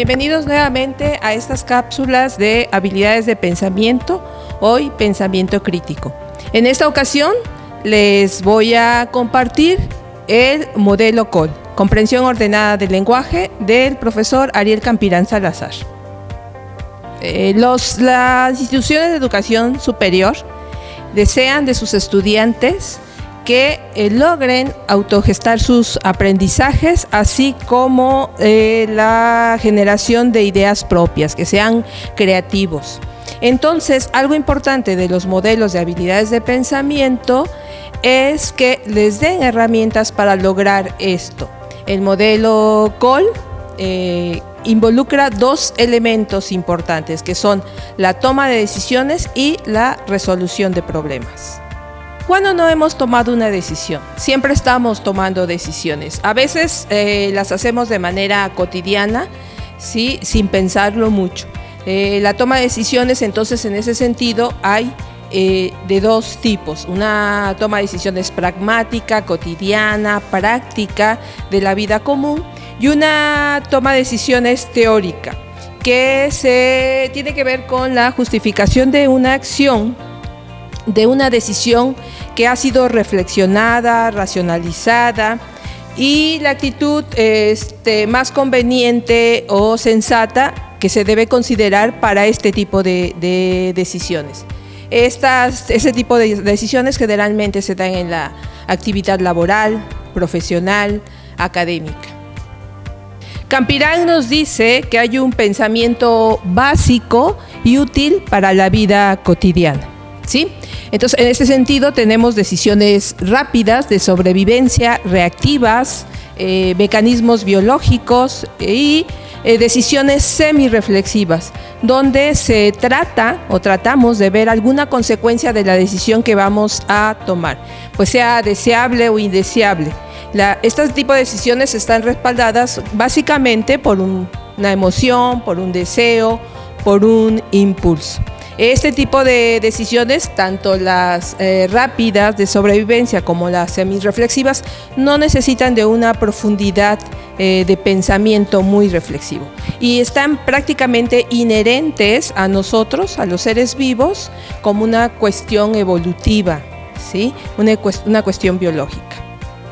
Bienvenidos nuevamente a estas cápsulas de habilidades de pensamiento, hoy pensamiento crítico. En esta ocasión les voy a compartir el modelo COL, comprensión ordenada del lenguaje, del profesor Ariel Campirán Salazar. Las instituciones de educación superior desean de sus estudiantes que logren autogestar sus aprendizajes, así como la generación de ideas propias, que sean creativos. Entonces, algo importante de los modelos de habilidades de pensamiento es que les den herramientas para lograr esto. El modelo COL involucra dos elementos importantes, que son la toma de decisiones y la resolución de problemas. ¿Cuándo no hemos tomado una decisión? Siempre estamos tomando decisiones. A veces las hacemos de manera cotidiana, ¿sí? Sin pensarlo mucho. La toma de decisiones, entonces, en ese sentido, hay de dos tipos. Una toma de decisiones pragmática, cotidiana, práctica, de la vida común, y una toma de decisiones teórica, que tiene que ver con la justificación de una acción, de una decisión que ha sido reflexionada, racionalizada, y la actitud más conveniente o sensata que se debe considerar para este tipo de decisiones. Ese tipo de decisiones generalmente se dan en la actividad laboral, profesional, académica. Campirán nos dice que hay un pensamiento básico y útil para la vida cotidiana, ¿sí? Entonces, en este sentido, tenemos decisiones rápidas de sobrevivencia, reactivas, mecanismos biológicos y decisiones semirreflexivas, donde se trata o tratamos de ver alguna consecuencia de la decisión que vamos a tomar, pues sea deseable o indeseable. Este tipo de decisiones están respaldadas básicamente por una emoción, por un deseo, por un impulso. Este tipo de decisiones, tanto las rápidas de sobrevivencia como las semirreflexivas, no necesitan de una profundidad de pensamiento muy reflexivo y están prácticamente inherentes a nosotros, a los seres vivos, como una cuestión evolutiva, ¿sí? Una cuestión biológica.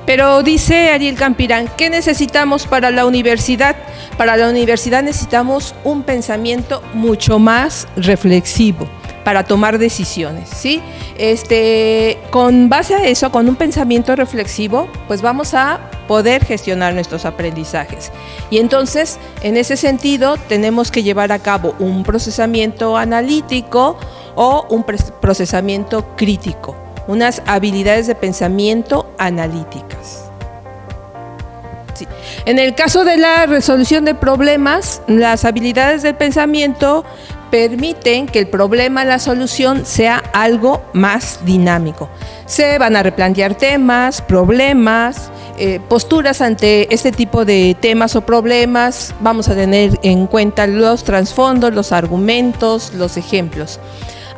Pero dice Ariel Campirán, ¿qué necesitamos para la universidad? Para la universidad necesitamos un pensamiento mucho más reflexivo para tomar decisiones, ¿sí? Con base a eso, con un pensamiento reflexivo, pues vamos a poder gestionar nuestros aprendizajes. Y entonces, en ese sentido, tenemos que llevar a cabo un procesamiento analítico o un procesamiento crítico, unas habilidades de pensamiento analíticas. Sí. En el caso de la resolución de problemas, las habilidades del pensamiento permiten que el problema, la solución, sea algo más dinámico. Se van a replantear temas, problemas, posturas ante este tipo de temas o problemas. Vamos a tener en cuenta los trasfondos, los argumentos, los ejemplos.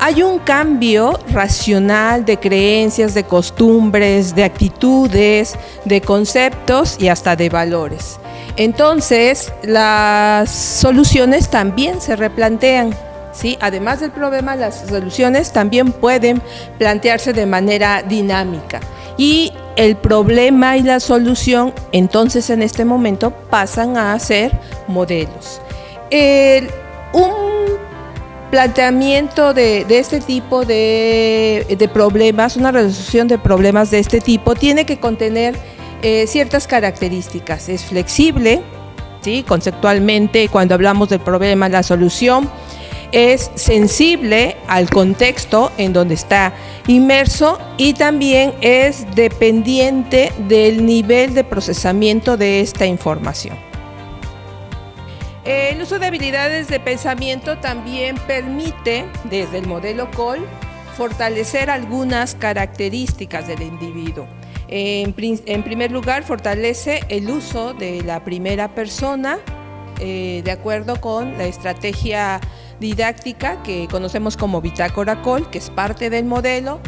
Hay un cambio racional de creencias, de costumbres, de actitudes, de conceptos y hasta de valores. Entonces, las soluciones también se replantean, ¿sí? Además del problema, las soluciones también pueden plantearse de manera dinámica. Y el problema y la solución, entonces, en este momento, pasan a ser modelos. Un planteamiento de este tipo de problemas, una resolución de problemas de este tipo, tiene que contener ciertas características. Es flexible, ¿sí? Conceptualmente, cuando hablamos del problema, la solución es sensible al contexto en donde está inmerso y también es dependiente del nivel de procesamiento de esta información. El uso de habilidades de pensamiento también permite, desde el modelo COL, fortalecer algunas características del individuo. En primer lugar, fortalece el uso de la primera persona, de acuerdo con la estrategia didáctica que conocemos como bitácora COL, que es parte del modelo.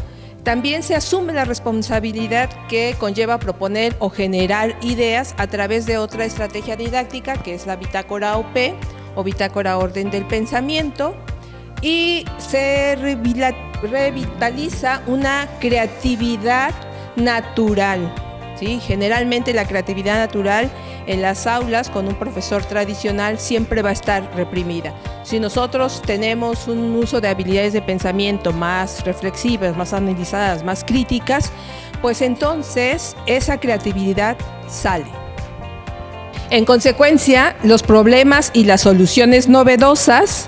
También se asume la responsabilidad que conlleva proponer o generar ideas a través de otra estrategia didáctica, que es la bitácora OP o bitácora Orden del Pensamiento, y se revitaliza una creatividad natural, ¿sí? Generalmente la creatividad natural en las aulas con un profesor tradicional siempre va a estar reprimida. Si nosotros tenemos un uso de habilidades de pensamiento más reflexivas, más analizadas, más críticas, pues entonces esa creatividad sale. En consecuencia, los problemas y las soluciones novedosas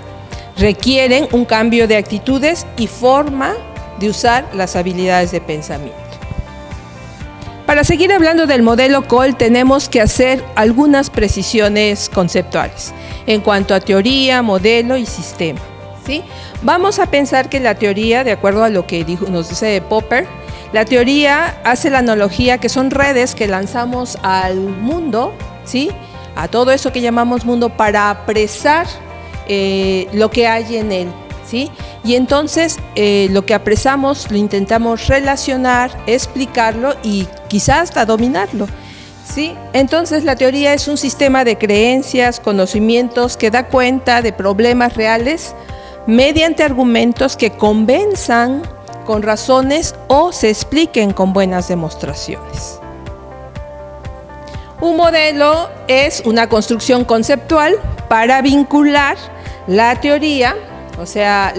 requieren un cambio de actitudes y forma de usar las habilidades de pensamiento. Para seguir hablando del modelo Cole, tenemos que hacer algunas precisiones conceptuales en cuanto a teoría, modelo y sistema, ¿sí? Vamos a pensar que la teoría, de acuerdo a lo que nos dice Popper, la teoría hace la analogía que son redes que lanzamos al mundo, ¿sí? A todo eso que llamamos mundo para apresar lo que hay en él, ¿sí? Y entonces lo que apresamos lo intentamos relacionar, explicarlo y quizás hasta dominarlo, ¿sí? Entonces la teoría es un sistema de creencias, conocimientos que da cuenta de problemas reales mediante argumentos que convenzan con razones o se expliquen con buenas demostraciones. Un modelo es una construcción conceptual para vincular la teoría, o sea,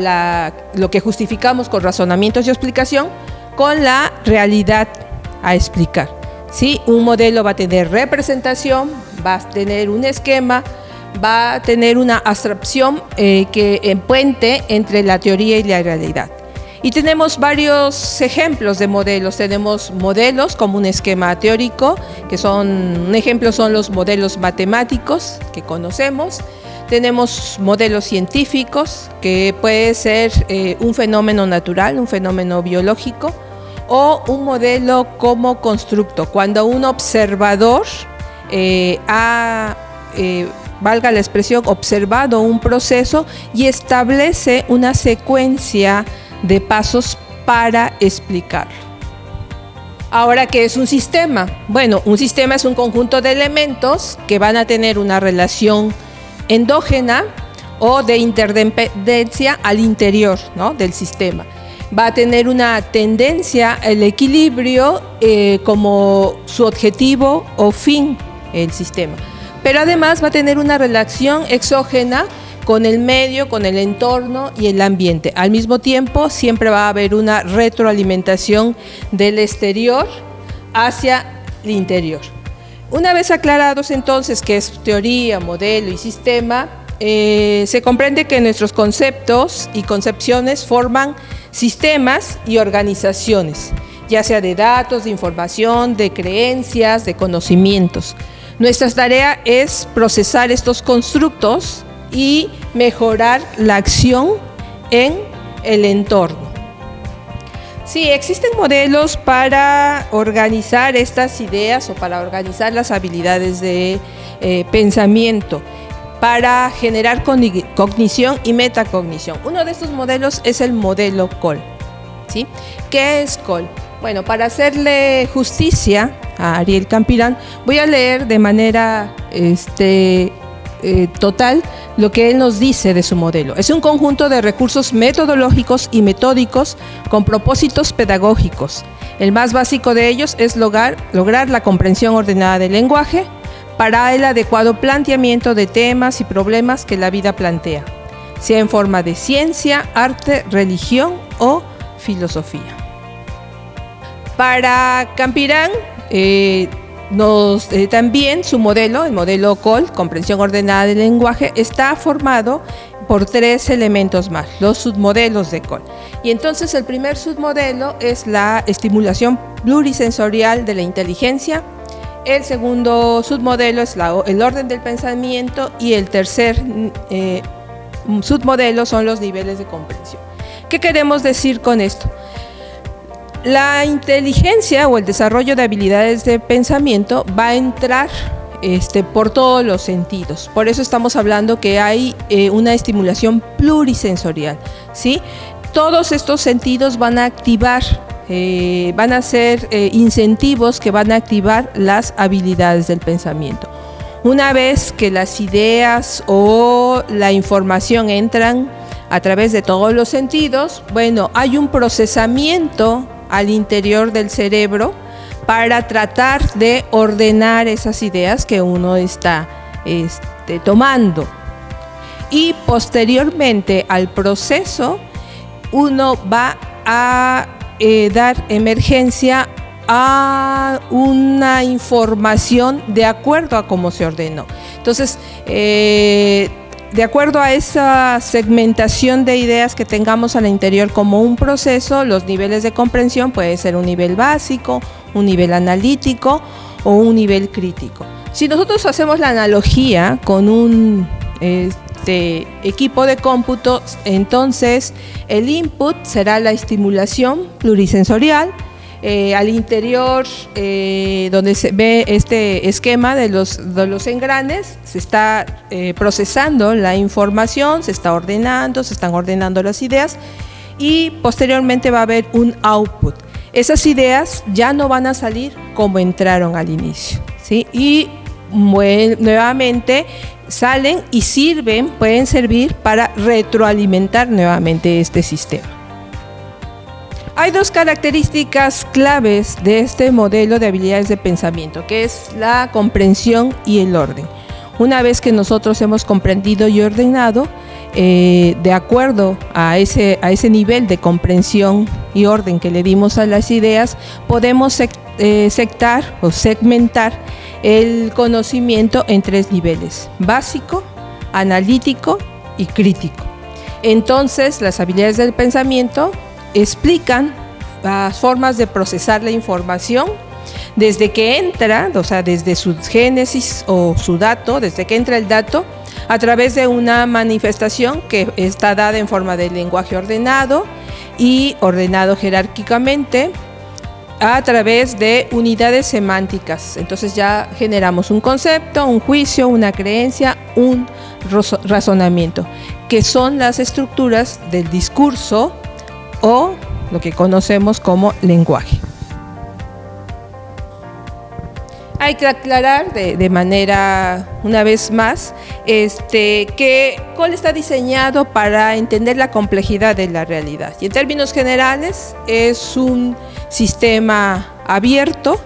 lo que justificamos con razonamientos y explicación, con la realidad a explicar, ¿sí? Un modelo va a tener representación, va a tener un esquema, va a tener una abstracción que puente entre la teoría y la realidad. Y tenemos varios ejemplos de modelos. Tenemos modelos como un esquema teórico, un ejemplo son los modelos matemáticos que conocemos. Tenemos modelos científicos, que puede ser un fenómeno natural, un fenómeno biológico, o un modelo como constructo, cuando un observador valga la expresión, observado un proceso y establece una secuencia de pasos para explicarlo. Ahora, ¿qué es un sistema? Bueno, un sistema es un conjunto de elementos que van a tener una relación endógena o de interdependencia al interior, ¿no?, del sistema. Va a tener una tendencia al equilibrio como su objetivo o fin, el sistema. Pero además va a tener una relación exógena con el medio, con el entorno y el ambiente. Al mismo tiempo, siempre va a haber una retroalimentación del exterior hacia el interior. Una vez aclarados entonces qué es teoría, modelo y sistema, se comprende que nuestros conceptos y concepciones forman sistemas y organizaciones, ya sea de datos, de información, de creencias, de conocimientos. Nuestra tarea es procesar estos constructos y mejorar la acción en el entorno. Sí, existen modelos para organizar estas ideas o para organizar las habilidades de pensamiento, para generar cognición y metacognición. Uno de estos modelos es el modelo Cole, ¿sí? ¿Qué es Cole? Bueno, para hacerle justicia a Ariel Campirán, voy a leer de manera total lo que él nos dice de su modelo. Es un conjunto de recursos metodológicos y metódicos con propósitos pedagógicos. El más básico de ellos es lograr la comprensión ordenada del lenguaje para el adecuado planteamiento de temas y problemas que la vida plantea, sea en forma de ciencia, arte, religión o filosofía. Para Campirán, también su modelo, el modelo Cole, comprensión ordenada del lenguaje, está formado por 3 elementos más, los submodelos de Cole. Y entonces el primer submodelo es la estimulación plurisensorial de la inteligencia, el segundo submodelo es el orden del pensamiento y el tercer submodelo son los niveles de comprensión. ¿Qué queremos decir con esto? La inteligencia o el desarrollo de habilidades de pensamiento va a entrar por todos los sentidos. Por eso estamos hablando que hay una estimulación plurisensorial, ¿sí? Todos estos sentidos van a activar van a ser incentivos que van a activar las habilidades del pensamiento. Una vez que las ideas o la información entran a través de todos los sentidos, bueno, hay un procesamiento al interior del cerebro para tratar de ordenar esas ideas que uno está tomando. Y posteriormente al proceso, uno va a dar emergencia a una información de acuerdo a cómo se ordenó. Entonces, de acuerdo a esa segmentación de ideas que tengamos al interior como un proceso, los niveles de comprensión puede ser un nivel básico, un nivel analítico o un nivel crítico. Si nosotros hacemos la analogía con un equipo de cómputo, entonces el input será la estimulación plurisensorial. Al interior, donde se ve este esquema de los engranes, se está procesando la información, se están ordenando las ideas, y posteriormente va a haber un output. Esas ideas ya no van a salir como entraron al inicio, ¿sí? Y nuevamente salen y pueden servir para retroalimentar nuevamente este sistema. Hay dos características claves de este modelo de habilidades de pensamiento, que es la comprensión y el orden. Una vez que nosotros hemos comprendido y ordenado, de acuerdo a ese nivel de comprensión y orden que le dimos a las ideas, podemos sectar o segmentar el conocimiento en tres niveles: básico, analítico y crítico. Entonces, las habilidades del pensamiento explican las formas de procesar la información desde que entra, o sea, desde su génesis o su dato, desde que entra el dato, a través de una manifestación que está dada en forma de lenguaje ordenado y ordenado jerárquicamente, a través de unidades semánticas. Entonces ya generamos un concepto, un juicio, una creencia, un razonamiento, que son las estructuras del discurso o lo que conocemos como lenguaje. Hay que aclarar de manera, una vez más, que COL está diseñado para entender la complejidad de la realidad. Y en términos generales, es un sistema abierto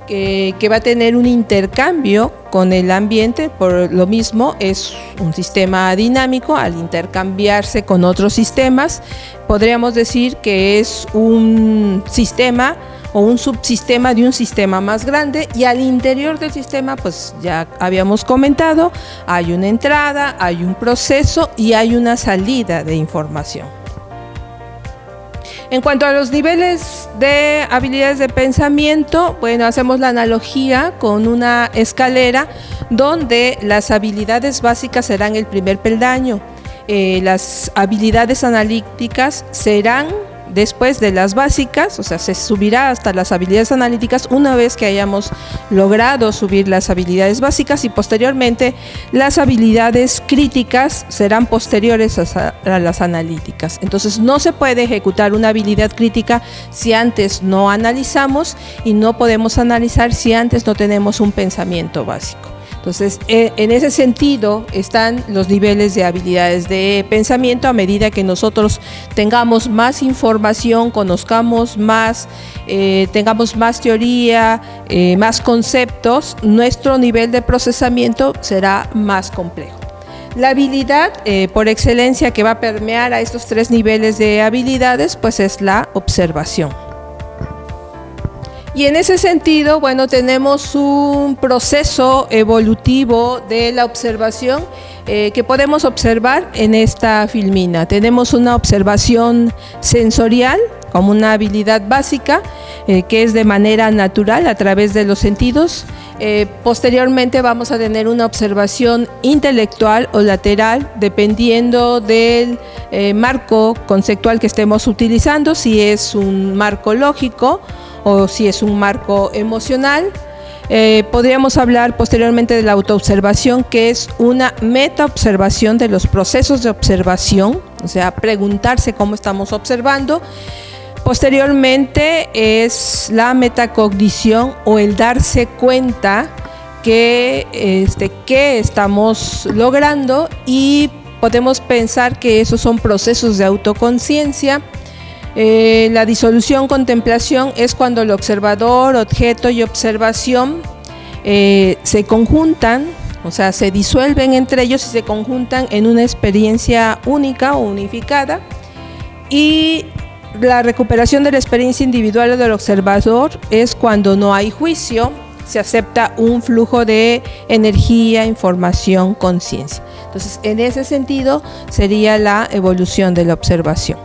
que va a tener un intercambio con el ambiente. Por lo mismo, es un sistema dinámico. Al intercambiarse con otros sistemas, podríamos decir que es un sistema o un subsistema de un sistema más grande, y al interior del sistema, pues ya habíamos comentado, hay una entrada, hay un proceso y hay una salida de información. En cuanto a los niveles de habilidades de pensamiento, bueno, hacemos la analogía con una escalera donde las habilidades básicas serán el primer peldaño. Las habilidades analíticas serán después de las básicas, o sea, se subirá hasta las habilidades analíticas una vez que hayamos logrado subir las habilidades básicas, y posteriormente las habilidades críticas serán posteriores a las analíticas. Entonces no se puede ejecutar una habilidad crítica si antes no analizamos, y no podemos analizar si antes no tenemos un pensamiento básico. Entonces, en ese sentido están los niveles de habilidades de pensamiento. A medida que nosotros tengamos más información, conozcamos más, tengamos más teoría, más conceptos, nuestro nivel de procesamiento será más complejo. La habilidad por excelencia que va a permear a estos tres niveles de habilidades, pues es la observación. Y en ese sentido, bueno, tenemos un proceso evolutivo de la observación que podemos observar en esta filmina. Tenemos una observación sensorial como una habilidad básica que es de manera natural a través de los sentidos. Posteriormente vamos a tener una observación intelectual o lateral, dependiendo del marco conceptual que estemos utilizando, si es un marco lógico o si es un marco emocional. Podríamos hablar posteriormente de la autoobservación, que es una metaobservación de los procesos de observación, o sea, preguntarse cómo estamos observando. Posteriormente es la metacognición o el darse cuenta que estamos logrando, y podemos pensar que esos son procesos de autoconciencia. La disolución contemplación es cuando el observador, objeto y observación se conjuntan, o sea, se disuelven entre ellos y se conjuntan en una experiencia única o unificada. Y la recuperación de la experiencia individual del observador es cuando no hay juicio, se acepta un flujo de energía, información, conciencia. Entonces, en ese sentido sería la evolución de la observación.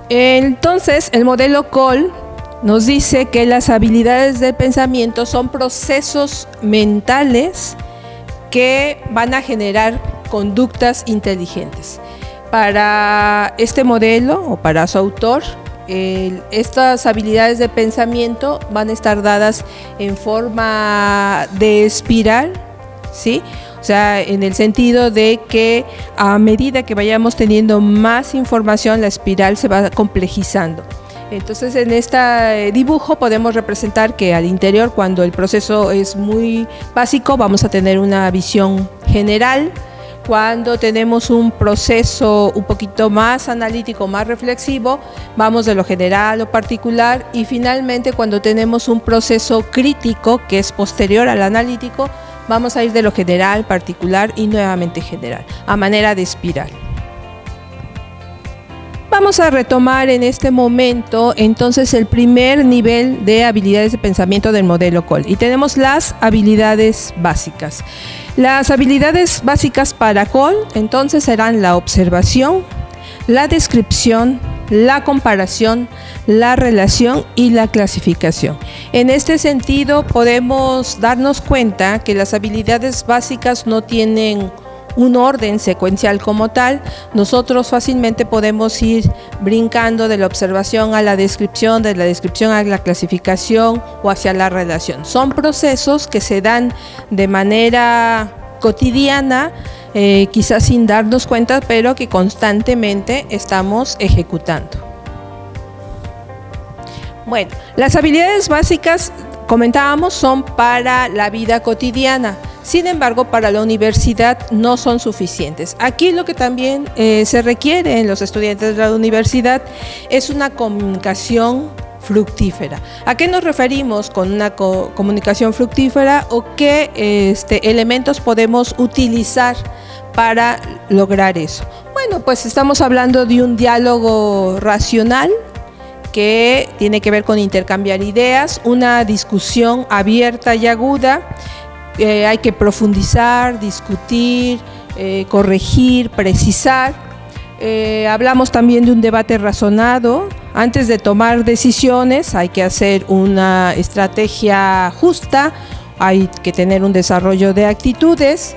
Entonces, el modelo Cole nos dice que las habilidades del pensamiento son procesos mentales que van a generar conductas inteligentes. Para este modelo, o para su autor, estas habilidades de pensamiento van a estar dadas en forma de espiral, ¿sí? O sea, en el sentido de que a medida que vayamos teniendo más información, la espiral se va complejizando. Entonces, en este dibujo podemos representar que al interior, cuando el proceso es muy básico, vamos a tener una visión general. Cuando tenemos un proceso un poquito más analítico, más reflexivo, vamos de lo general a lo particular, y finalmente cuando tenemos un proceso crítico que es posterior al analítico, vamos a ir de lo general, particular y nuevamente general, a manera de espiral. Vamos a retomar en este momento entonces el primer nivel de habilidades de pensamiento del modelo Cole, y tenemos las habilidades básicas. Las habilidades básicas para Cole entonces serán la observación, la descripción, la comparación, la relación y la clasificación. En este sentido podemos darnos cuenta que las habilidades básicas no tienen un orden secuencial como tal. Nosotros fácilmente podemos ir brincando de la observación a la descripción, de la descripción a la clasificación o hacia la relación. Son procesos que se dan de manera cotidiana, quizás sin darnos cuenta, pero que constantemente estamos ejecutando. Bueno, las habilidades básicas, comentábamos, son para la vida cotidiana. Sin embargo, para la universidad no son suficientes. Aquí lo que también se requiere en los estudiantes de la universidad es una comunicación fructífera. ¿A qué nos referimos con una comunicación fructífera, o qué elementos podemos utilizar para lograr eso? Bueno, pues estamos hablando de un diálogo racional que tiene que ver con intercambiar ideas, una discusión abierta y aguda. Hay que profundizar, discutir, corregir, precisar. Hablamos también de un debate razonado. Antes de tomar decisiones hay que hacer una estrategia justa, hay que tener un desarrollo de actitudes,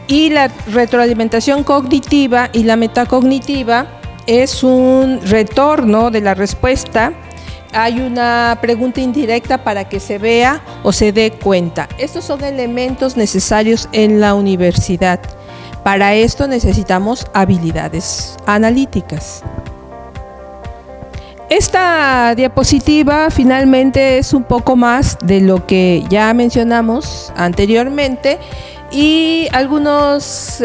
y la retroalimentación cognitiva y la metacognitiva es un retorno de la respuesta. Hay una pregunta indirecta para que se vea o se dé cuenta. Estos son elementos necesarios en la universidad. Para esto necesitamos habilidades analíticas. Esta diapositiva finalmente es un poco más de lo que ya mencionamos anteriormente, y algunas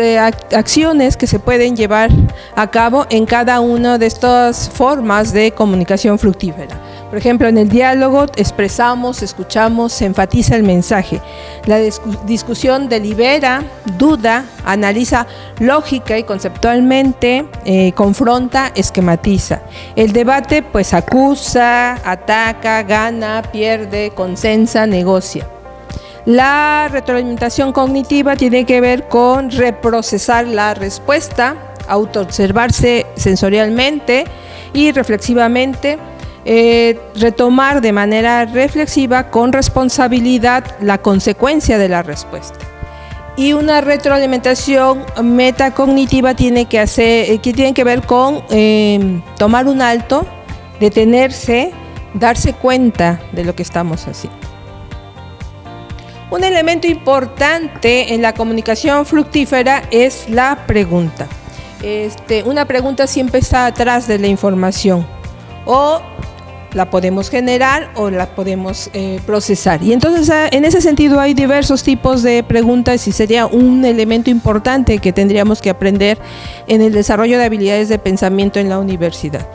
acciones que se pueden llevar a cabo en cada una de estas formas de comunicación fructífera. Por ejemplo, en el diálogo expresamos, escuchamos, se enfatiza el mensaje. La discusión delibera, duda, analiza lógica y conceptualmente, confronta, esquematiza. El debate pues acusa, ataca, gana, pierde, consensa, negocia. La retroalimentación cognitiva tiene que ver con reprocesar la respuesta, autoobservarse sensorialmente y reflexivamente, retomar de manera reflexiva con responsabilidad la consecuencia de la respuesta. Y una retroalimentación metacognitiva tiene que ver con tomar un alto, detenerse, darse cuenta de lo que estamos haciendo. Un elemento importante en la comunicación fructífera es la pregunta. Una pregunta siempre está atrás de la información. o la podemos generar o la podemos procesar. Y entonces en ese sentido hay diversos tipos de preguntas y sería un elemento importante que tendríamos que aprender en el desarrollo de habilidades de pensamiento en la universidad.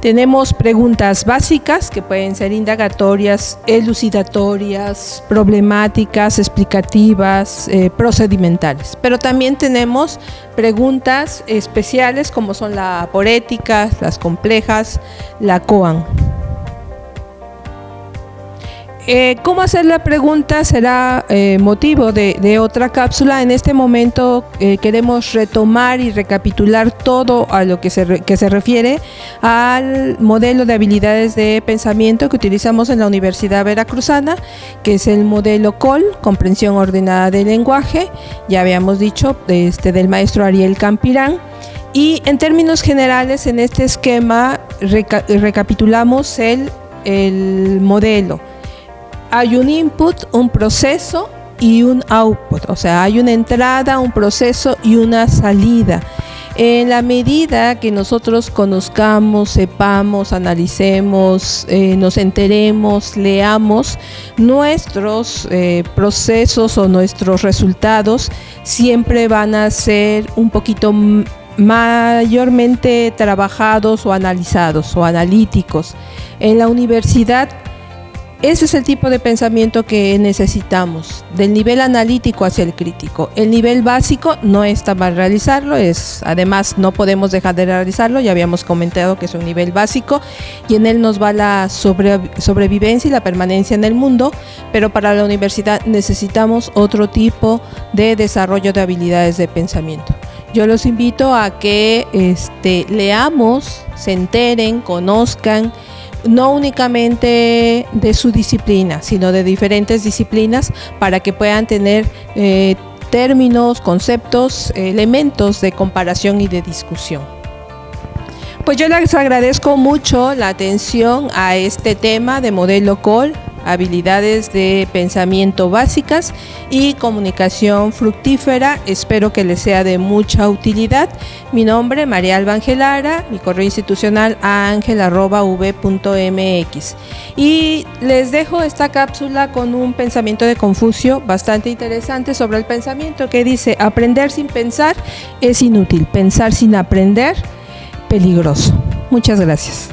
Tenemos preguntas básicas que pueden ser indagatorias, elucidatorias, problemáticas, explicativas, procedimentales. Pero también tenemos preguntas especiales como son la aporética, las complejas, la koan. ¿Cómo hacer la pregunta? Será motivo de otra cápsula. En este momento queremos retomar y recapitular todo a lo que se refiere al modelo de habilidades de pensamiento que utilizamos en la Universidad Veracruzana, que es el modelo COL, comprensión ordenada del lenguaje, ya habíamos dicho, del maestro Ariel Campirán. Y en términos generales, en este esquema recapitulamos el modelo. Hay un input, un proceso y un output, o sea, hay una entrada, un proceso y una salida. En la medida que nosotros conozcamos, sepamos, analicemos, nos enteremos, leamos, nuestros procesos o nuestros resultados siempre van a ser un poquito mayormente trabajados o analizados o analíticos. En la universidad, ese es el tipo de pensamiento que necesitamos, del nivel analítico hacia el crítico. El nivel básico no está mal realizarlo, además no podemos dejar de realizarlo, ya habíamos comentado que es un nivel básico y en él nos va la sobrevivencia y la permanencia en el mundo, pero para la universidad necesitamos otro tipo de desarrollo de habilidades de pensamiento. Yo los invito a que leamos, se enteren, conozcan, no únicamente de su disciplina, sino de diferentes disciplinas para que puedan tener términos, conceptos, elementos de comparación y de discusión. Pues yo les agradezco mucho la atención a este tema de modelo COL, habilidades de pensamiento básicas y comunicación fructífera. Espero que les sea de mucha utilidad. Mi nombre, María Alba Angelara, mi correo institucional aangel@v.mx. Y les dejo esta cápsula con un pensamiento de Confucio bastante interesante sobre el pensamiento que dice: aprender sin pensar es inútil, pensar sin aprender, peligroso. Muchas gracias.